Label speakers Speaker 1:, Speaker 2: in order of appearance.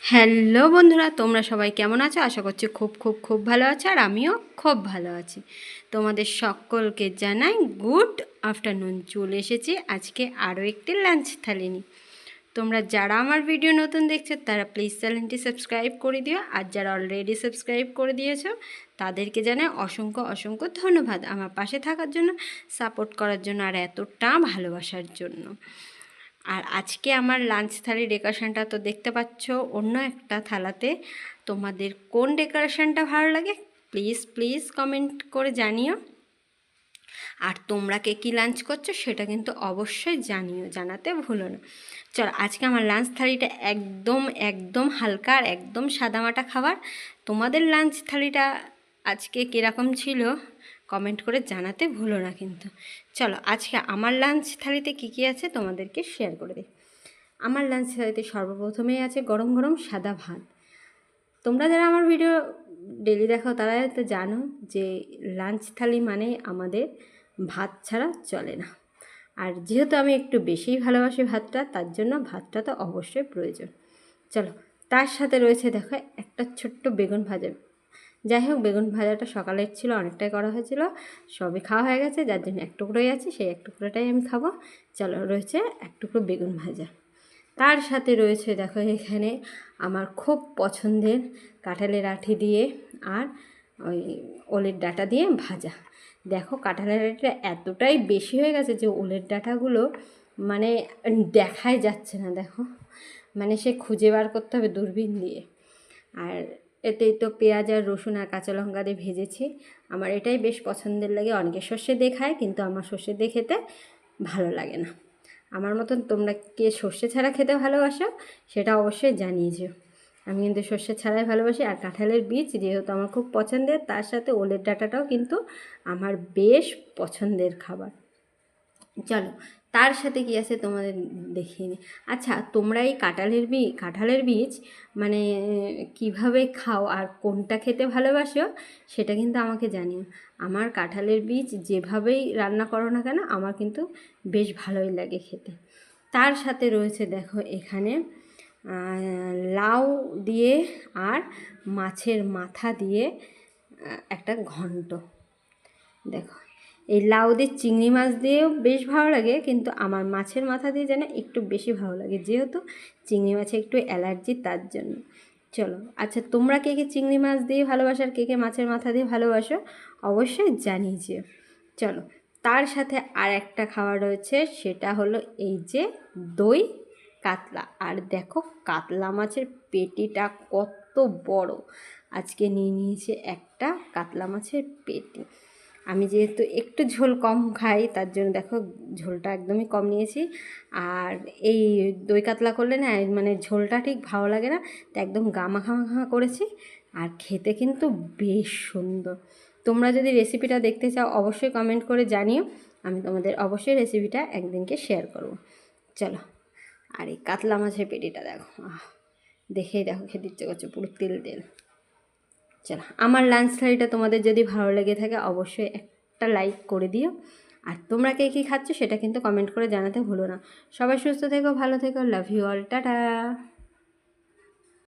Speaker 1: Hello বন্ধুরা, তোমরা সবাই কেমন আছো? আশা করছি খুব খুব খুব ভালো আছো, আর আমিও খুব ভালো আছি। তোমাদের সকলকে জানাই গুড আফটারনুন। চলে এসেছি আজকে আরও একটি লাঞ্চ থালি নিয়ে। তোমরা যারা আমার ভিডিও নতুন দেখছো তারা প্লিজ চ্যানেলটি সাবস্ক্রাইব করে দিও, আর যারা অলরেডি সাবস্ক্রাইব করে দিয়েছো তাদেরকে জানাই অসংখ্য অসংখ্য ধন্যবাদ আমার পাশে থাকার জন্য, সাপোর্ট করার জন্য, আর এতটা ভালোবাসার জন্য। আর আজকে আমার লাঞ্চ থালির ডেকোরেশনটা তো দেখতে পাচ্ছ অন্য একটা থালাতে। তোমাদের কোন ডেকোরেশনটা ভালো লাগে প্লিজ প্লিজ কমেন্ট করে জানিও। আর তোমরা কে কী লাঞ্চ করছো সেটা কিন্তু অবশ্যই জানাতে ভুলো না। চলো, আজকে আমার লাঞ্চ থালিটা একদম একদম হালকা আর একদম সাদামাটা খাবার। তোমাদের লাঞ্চ থালিটা আজকে কীরকম ছিল কমেন্ট করে জানাতে ভুলো না কিন্তু। চলো, আজকে আমার লাঞ্চ থালিতে কী কী আছে তোমাদেরকে শেয়ার করে দিই। আমার লাঞ্চ থালিতে সর্বপ্রথমেই আছে গরম গরম সাদা ভাত। তোমরা যারা আমার ভিডিও ডেলি দেখো তারা তো জানো যে লাঞ্চ থালি মানে আমাদের ভাত ছাড়া চলে না। আর যেহেতু আমি একটু বেশিই ভালোবাসি ভাতটা, তার জন্য ভাতটা তো অবশ্যই প্রয়োজন। চলো, তার সাথে রয়েছে দেখো একটা ছোট্ট বেগুন ভাজা। যাই হোক, বেগুন ভাজাটা সকালের ছিল, অনেকটাই করা হয়েছিল, সবই খাওয়া হয়ে গেছে, যার জন্য এক টুকরোই আছে, সেই এক টুকরোটাই আমি খাবো। চলো, রয়েছে এক টুকরো বেগুন ভাজা। তার সাথে রয়েছে দেখো এখানে আমার খুব পছন্দের কাঁঠালের আঠি দিয়ে আর ওই ওলের ডাঁটা দিয়ে ভাজা। দেখো, কাঁঠালের আঠিটা এতটাই বেশি হয়ে গেছে যে ওলের ডাঁটাগুলো মানে দেখাই যাচ্ছে না। দেখো, মানে সে খুঁজে বার করতে হবে দূরবীন দিয়ে। আর এতেই তো পেঁয়াজ আর রসুন আর কাঁচা লঙ্কা দিয়ে ভেজেছি। আমার এটাই বেশ পছন্দের লাগে। অনেকে সর্ষে দিয়ে খায়, কিন্তু আমার সর্ষে দিয়ে খেতে ভালো লাগে না। আমার মতন তোমরা কে সর্ষে ছাড়া খেতে ভালোবাসো সেটা অবশ্যই জানিয়েছো। আমি কিন্তু সর্ষে ছাড়াই ভালোবাসি। আর কাঁঠালের বীজ যেহেতু আমার খুব পছন্দের, তার সাথে ওলের ডাঁটাটাও কিন্তু আমার বেশ পছন্দের খাবার। চলো, তার সাথে কি আছে তোমাদের দেখিয়ে নিই। আচ্ছা, তোমরা এই কাঁঠালের বীজ মানে কিভাবে খাও আর কোনটা খেতে ভালোবাসো সেটা কিন্তু আমাকে জানিও। আমার কাঁঠালের বীজ যেভাবেই রান্না করো না কেন আমার কিন্তু বেশ ভালোই লাগে খেতে। তার সাথে রয়েছে দেখো এখানে লাউ দিয়ে আর মাছের মাথা দিয়ে একটা ঘন্ট। দেখো, এই লাউ দিয়ে চিংড়ি মাছ দিয়েও বেশ ভালো লাগে, কিন্তু আমার মাছের মাথা দিয়ে যেন একটু বেশি ভালো লাগে, যেহেতু চিংড়ি মাছে একটু অ্যালার্জি, তার জন্য। চলো, আচ্ছা, তোমরা কে কে চিংড়ি মাছ দিয়ে ভালোবাসো আর কে কে মাছের মাথা দিয়ে ভালোবাসো অবশ্যই জানিয়েছে। চলো, তার সাথে আর একটা খাবার রয়েছে, সেটা হলো এই যে দই কাতলা। আর দেখো, কাতলা মাছের পেটিটা কত বড়। আজকে নিয়ে নিয়েছে একটা কাতলা মাছের পেটি। আমি যেহেতু একটু ঝোল কম খাই, তার জন্য দেখো ঝোলটা একদমই কম নিয়েছি। আর এই দই কাতলা করলে না মানে ঝোলটা ঠিক ভালো লাগে না, তো একদম গামাখা মাখা করেছি। আর খেতে কিন্তু বেশ সুন্দর। তোমরা যদি রেসিপিটা দেখতে চাও অবশ্যই কমেন্ট করে জানিও, আমি তোমাদের অবশ্যই রেসিপিটা একদিনকে শেয়ার করব। চলো, আর এই কাতলা মাছের পেটিটা দেখো, দেখেই দেখো খেতে ইচ্ছে করছে, পুরো তেল তেল। চলো, আমার লাঞ্চ থালিটা তোমাদের যদি ভালো লেগে থাকে অবশ্যই একটা লাইক করে দিও। আর তোমরা কে কী খাচ্ছ সেটা কিন্তু কমেন্ট করে জানাতে ভুলো না। সবাই সুস্থ থেকো, ভালো থেকো, লাভ ইউ অল, টাটা।